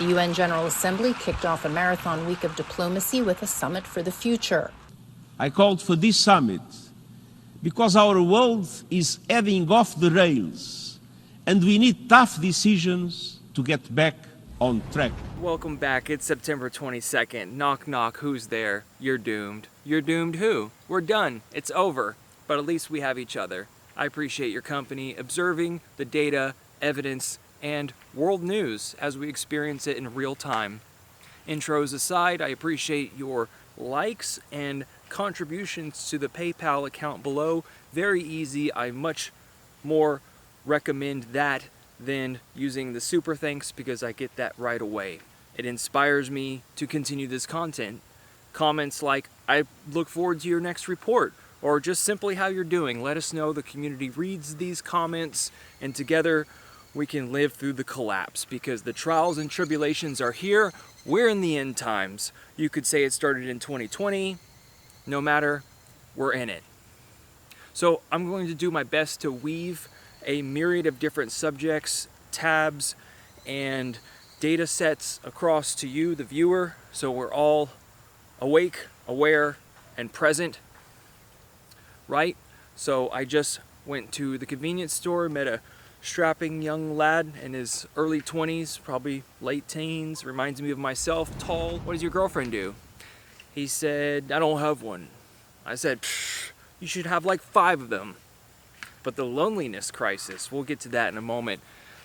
The UN General Assembly kicked off a marathon week of diplomacy with a summit for the future. I called for this summit because our world is heading off the rails, and we need tough decisions to get back on track. Welcome back. It's September 22nd. Knock, knock. Who's there? You're doomed. You're doomed who? We're done. It's over. But at least we have each other. I appreciate your company, observing the data, evidence, and world news as we experience it in real time. Intros aside, I appreciate your likes and contributions to the PayPal account below. Very easy. I much more recommend that than using the super thanks because I get that right away. It inspires me to continue this content. Comments like, I look forward to your next report, or just simply how you're doing. Let us know. The community reads these comments, and together we can live through the collapse, because the trials and tribulations are here. We're in the end times. You could say it started in 2020. No matter, we're in it. So I'm going to do my best to weave a myriad of different subjects, tabs, and data sets across to you, the viewer, so we're all awake, aware, and present. Right? So I just went to the convenience store, met a strapping young lad in his early 20s, probably late teens, reminds me of myself, tall. What does your girlfriend do? He said, I don't have one. I said, you should have like 5 of them. But the loneliness crisis, we'll get to that in a moment.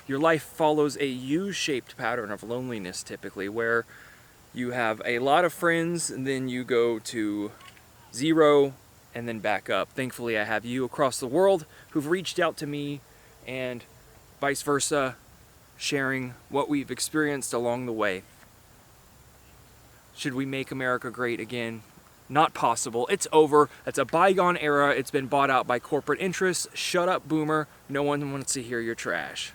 Your life follows a U-shaped pattern of loneliness typically, where you have a lot of friends and then you go to 0 and then back up. Thankfully, I have you across the world who've reached out to me, and vice versa, sharing what we've experienced along the way. Should we make America great again? Not possible. It's over. That's a bygone era. It's been bought out by corporate interests. Shut up, boomer. No one wants to hear your trash.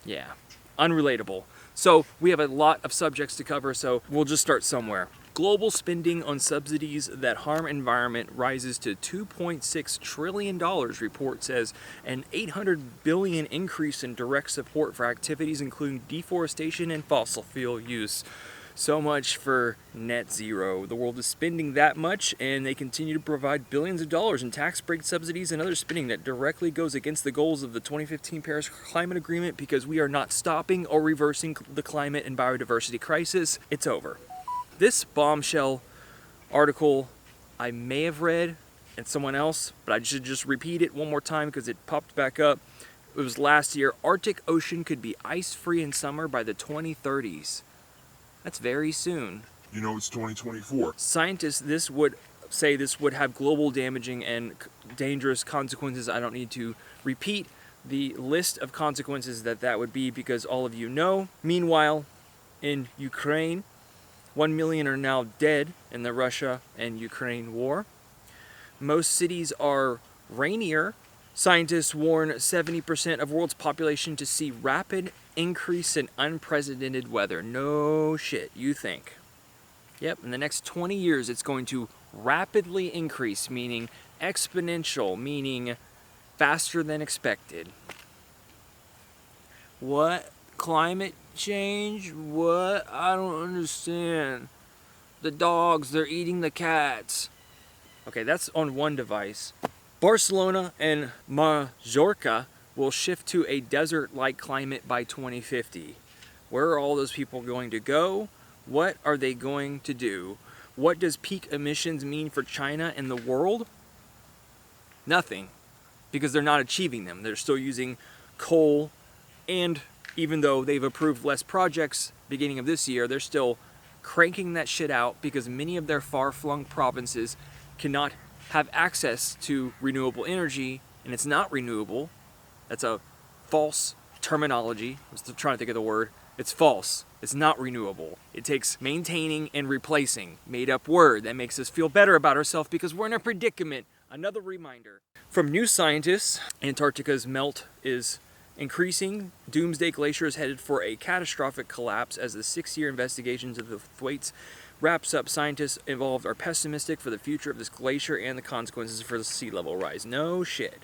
Yeah, unrelatable. So we have a lot of subjects to cover, so we'll just start somewhere. Global spending on subsidies that harm environment rises to $2.6 trillion, report says. An $800 billion increase in direct support for activities including deforestation and fossil fuel use. So much for net zero. The world is spending that much, and they continue to provide billions of dollars in tax break subsidies and other spending that directly goes against the goals of the 2015 Paris Climate Agreement, because we are not stopping or reversing the climate and biodiversity crisis. It's over. This bombshell article I may have read and someone else, but I should just repeat it one more time because it popped back up. It was last year. Arctic Ocean could be ice-free in summer by the 2030s. That's very soon. You know, it's 2024. Scientists would say this would have global damaging and dangerous consequences. I don't need to repeat the list of consequences that would be, because all of you know. Meanwhile, in Ukraine, 1 million are now dead in the Russia and Ukraine war. Most cities are rainier. Scientists warn 70% of world's population to see rapid increase in unprecedented weather. No shit, you think. Yep, in the next 20 years it's going to rapidly increase, meaning exponential, meaning faster than expected. What? Climate change? What? I don't understand. The dogs, they're eating the cats. Okay, that's on one device. Barcelona and Majorca will shift to a desert-like climate by 2050. Where are all those people going to go? What are they going to do? What does peak emissions mean for China and the world? Nothing, because they're not achieving them. They're still using coal, and even though they've approved less projects beginning of this year, they're still cranking that shit out because many of their far-flung provinces cannot have access to renewable energy, and it's not renewable. That's a false terminology. I was trying to think of the word. It's false. It's not renewable. It takes maintaining and replacing. Made up word that makes us feel better about ourselves because we're in a predicament. Another reminder. From New Scientist, Antarctica's melt is increasing. Doomsday Glacier is headed for a catastrophic collapse as the 6-year investigations of the Thwaites wraps up. Scientists involved are pessimistic for the future of this glacier and the consequences for the sea level rise. No shit.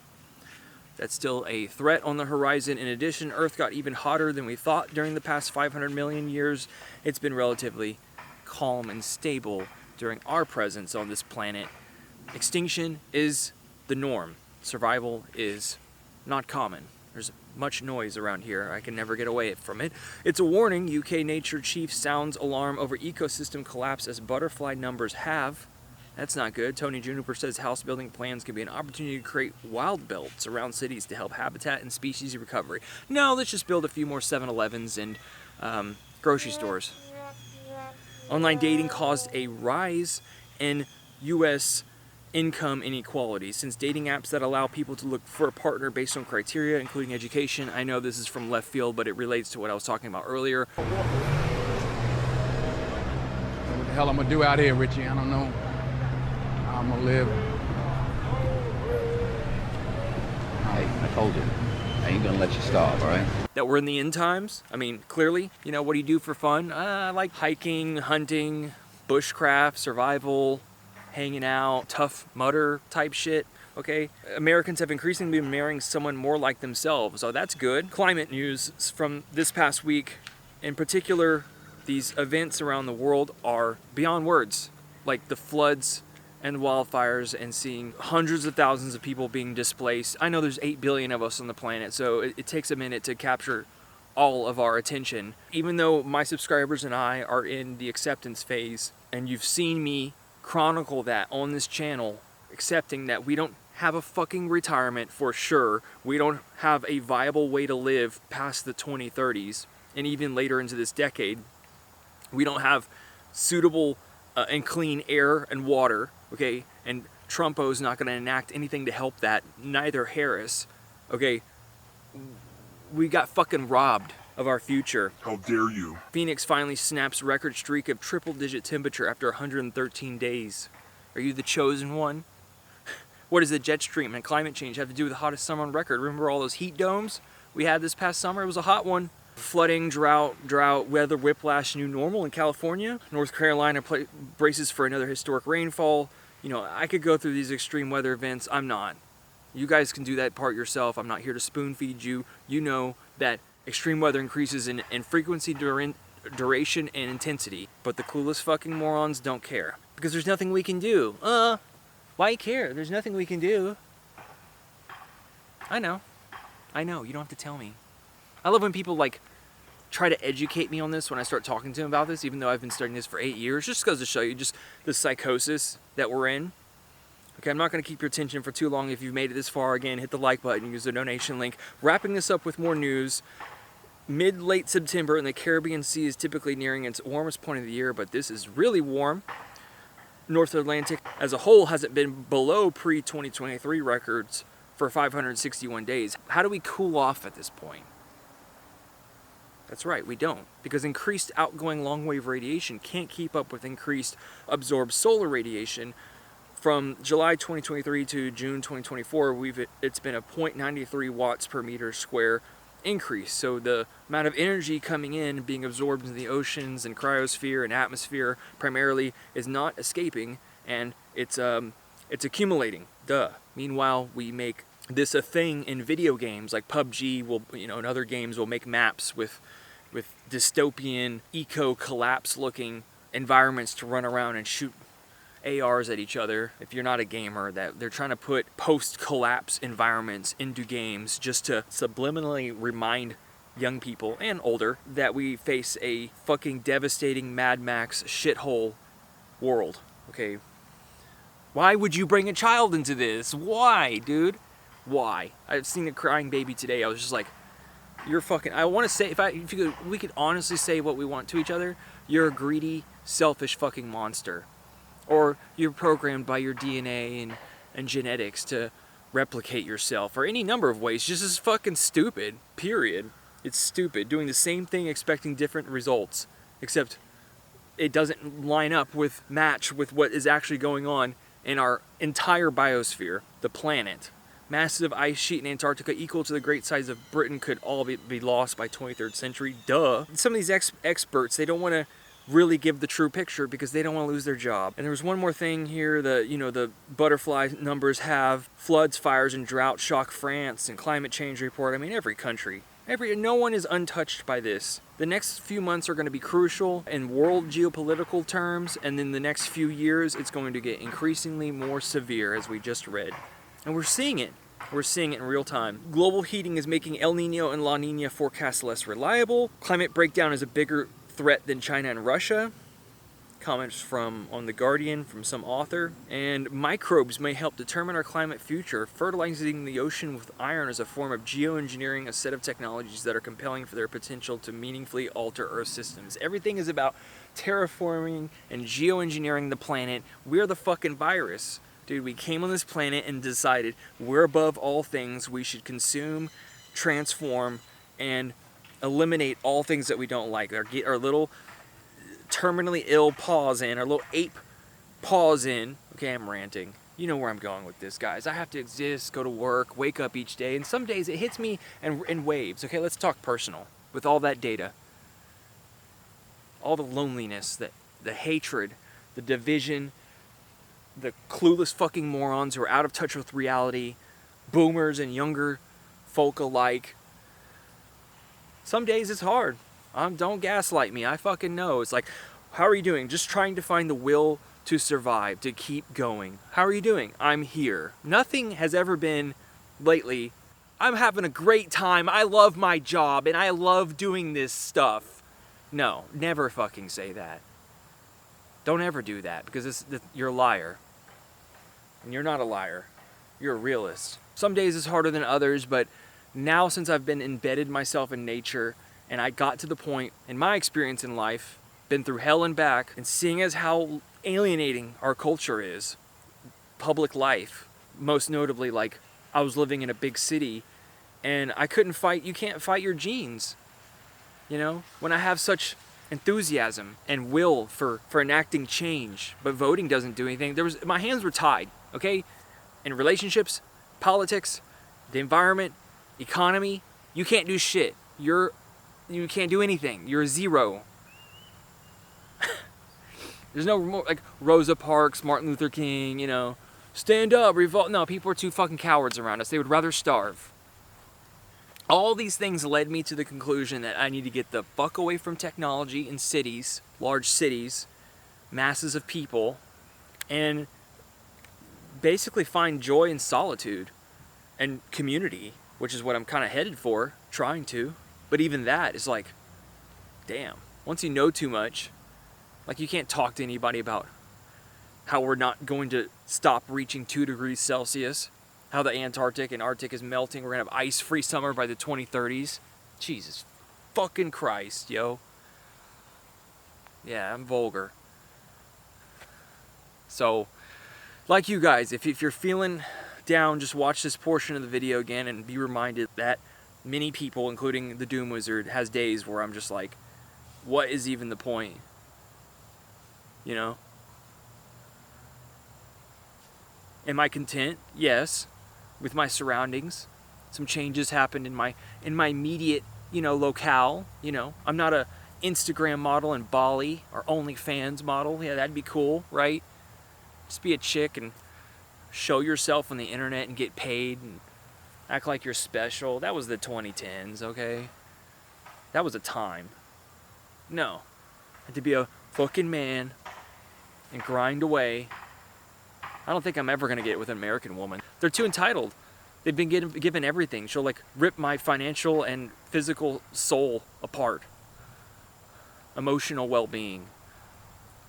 That's still a threat on the horizon. In addition, Earth got even hotter than we thought during the past 500 million years. It's been relatively calm and stable during our presence on this planet. Extinction is the norm. Survival is not common. There's much noise around here. I can never get away from it. It's a warning. UK Nature Chief sounds alarm over ecosystem collapse as butterfly numbers halve. That's not good. Tony Juniper says house building plans can be an opportunity to create wild belts around cities to help habitat and species recovery. No, let's just build a few more 7-Elevens and grocery stores. Online dating caused a rise in U.S. income inequality. Since dating apps that allow people to look for a partner based on criteria, including education. I know this is from left field, but it relates to what I was talking about earlier. What the hell I'm gonna do out here, Richie? I don't know how I'm gonna live. Hey, I told you, I ain't gonna let you starve, all right? That we're in the end times. I mean, clearly, you know, what do you do for fun? I like hiking, hunting, bushcraft, survival, hanging out, tough mudder type shit, okay? Americans have increasingly been marrying someone more like themselves, so that's good. Climate news from this past week, in particular, these events around the world are beyond words, like the floods and wildfires and seeing hundreds of thousands of people being displaced. I know there's 8 billion of us on the planet, so it takes a minute to capture all of our attention. Even though my subscribers and I are in the acceptance phase, and you've seen me chronicle that on this channel, accepting that we don't have a fucking retirement for sure, we don't have a viable way to live past the 2030s, and even later into this decade, we don't have suitable and clean air and water, okay, and Trumpo's not going to enact anything to help that, neither Harris, okay, we got fucking robbed of our future. How dare you? Phoenix finally snaps record streak of triple-digit temperature after 113 days. Are you the chosen one? What does the jet stream and climate change have to do with the hottest summer on record? Remember all those heat domes we had this past summer? It was a hot one. Flooding, drought, weather whiplash, new normal in California. North Carolina braces for another historic rainfall. You know, I could go through these extreme weather events. I'm not. You guys can do that part yourself. I'm not here to spoon feed you. You know that extreme weather increases in frequency, duration, and intensity. But the clueless fucking morons don't care. Because there's nothing we can do. Why care? There's nothing we can do. I know. You don't have to tell me. I love when people like try to educate me on this when I start talking to them about this, even though I've been studying this for 8 years. Just goes to show you just the psychosis that we're in. Okay, I'm not going to keep your attention for too long. If you've made it this far, again, hit the like button, use the donation link. Wrapping this up with more news. Mid-late September and the Caribbean Sea is typically nearing its warmest point of the year, but this is really warm. North Atlantic as a whole hasn't been below pre-2023 records for 561 days. How do we cool off at this point? That's right, we don't. Because increased outgoing long-wave radiation can't keep up with increased absorbed solar radiation. From July 2023 to June 2024, it's been a 0.93 watts per meter square increase. So the amount of energy coming in, being absorbed into the oceans and cryosphere and atmosphere primarily, is not escaping, and it's accumulating. Duh. Meanwhile, we make this a thing in video games like PUBG. And other games will make maps with dystopian, eco-collapse looking environments to run around and shoot ARs at each other. If you're not a gamer, that they're trying to put post-collapse environments into games just to subliminally remind young people and older that we face a fucking devastating Mad Max shithole world. Okay, why would you bring a child into this? Why, dude? Why? I've seen a crying baby today. I was just like, you're fucking. I want to say, we could honestly say what we want to each other. You're a greedy, selfish fucking monster. Or you're programmed by your DNA and genetics to replicate yourself, or any number of ways. Just as fucking stupid, period. It's stupid. Doing the same thing, expecting different results, except it doesn't match with what is actually going on in our entire biosphere, the planet. Massive ice sheet in Antarctica equal to the great size of Britain could all be lost by 23rd century. Duh. Some of these experts, they don't want to really give the true picture because they don't want to lose their job. And there was one more thing here, the butterfly numbers have floods, fires, and drought shock France and climate change report. I mean, every country. No one is untouched by this. The next few months are going to be crucial in world geopolitical terms, and then the next few years it's going to get increasingly more severe, as we just read. And we're seeing it. We're seeing it in real time. Global heating is making El Nino and La Nina forecasts less reliable. Climate breakdown is a bigger threat than China and Russia. Comments on The Guardian from some author. And microbes may help determine our climate future. Fertilizing the ocean with iron is a form of geoengineering, a set of technologies that are compelling for their potential to meaningfully alter Earth systems. Everything is about terraforming and geoengineering the planet. We're the fucking virus. Dude, we came on this planet and decided we're above all things. We should consume, transform, and eliminate all things that we don't like. Our little terminally ill paws in, our little ape paws in. Okay, I'm ranting. You know where I'm going with this, guys. I have to exist, go to work, wake up each day, and some days it hits me in waves. Okay, let's talk personal. With all that data, all the loneliness, the hatred, the division, the clueless fucking morons who are out of touch with reality, boomers and younger folk alike. Some days it's hard. Don't gaslight me. I fucking know. It's like, how are you doing? Just trying to find the will to survive, to keep going. How are you doing? I'm here. Nothing has ever been lately, I'm having a great time. I love my job and I love doing this stuff. No, never fucking say that. Don't ever do that because you're a liar. And you're not a liar. You're a realist. Some days it's harder than others, but now since I've been embedded myself in nature and I got to the point in my experience in life, been through hell and back, and seeing as how alienating our culture is, public life, most notably, like I was living in a big city and I couldn't fight, you can't fight your genes. You know, when I have such enthusiasm and will for enacting change, but voting doesn't do anything. My hands were tied, okay? In relationships, politics, the environment, economy, you can't do shit. You can't do anything. You're a zero. There's no more, like Rosa Parks, Martin Luther King, stand up, revolt. No, people are too fucking cowards around us. They would rather starve. All these things led me to the conclusion that I need to get the fuck away from technology in cities, large cities, masses of people, and basically find joy in solitude and community, which is what I'm kind of headed for, trying to. But even that is like, damn, once you know too much, like you can't talk to anybody about how we're not going to stop reaching 2 degrees Celsius, how the Antarctic and Arctic is melting, we're going to have ice-free summer by the 2030s. Jesus fucking Christ, yo. Yeah, I'm vulgar. So, like you guys, if you're feeling down, just watch this portion of the video again and be reminded that many people, including the Doom Wizard, has days where I'm just like, what is even the point? You know? Am I content? Yes. With my surroundings. Some changes happened in my immediate, locale. I'm not a Instagram model in Bali or OnlyFans model. Yeah, that'd be cool, right? Just be a chick and show yourself on the internet and get paid and act like you're special. That was the 2010s, okay? That was a time. No. I had to be a fucking man and grind away. I don't think I'm ever going to get it with an American woman. They're too entitled. They've been given everything. She'll rip my financial and physical soul apart. Emotional well-being.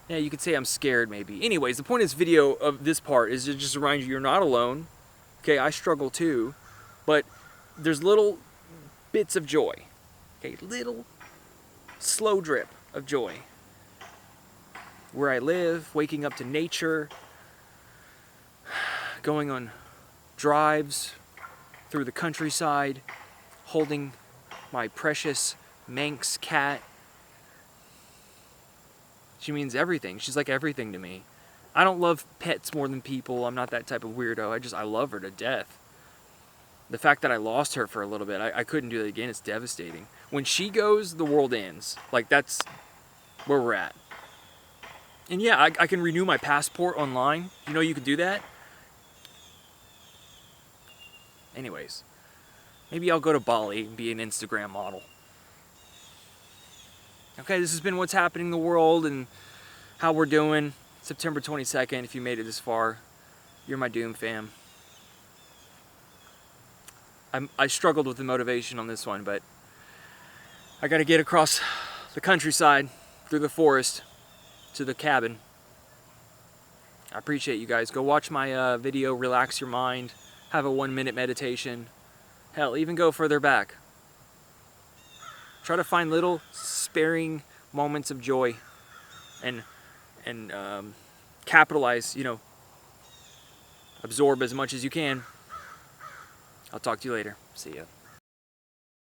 Yeah, you could say I'm scared maybe. Anyways, the point of this video, of this part, is to just remind you you're not alone. Okay, I struggle too. But there's little bits of joy. Okay, little slow drip of joy. Where I live, waking up to nature, going on drives through the countryside, holding my precious Manx cat. She means everything. She's like everything to me. I don't love pets more than people. I'm not that type of weirdo. I love her to death. The fact that I lost her for a little bit, I couldn't do that again. It's devastating. When she goes, the world ends. Like, that's where we're at. And yeah, I can renew my passport online. You know you can do that? Anyways, maybe I'll go to Bali and be an Instagram model. Okay, this has been what's happening in the world and how we're doing. September 22nd, if you made it this far, you're my Doom fam. I struggled with the motivation on this one, but I gotta get across the countryside, through the forest, to the cabin. I appreciate you guys. Go watch my video, relax your mind, have a 1-minute meditation. Hell, even go further back. Try to find little sparing moments of joy and capitalize, you know, absorb as much as you can. I'll talk to you later. See ya.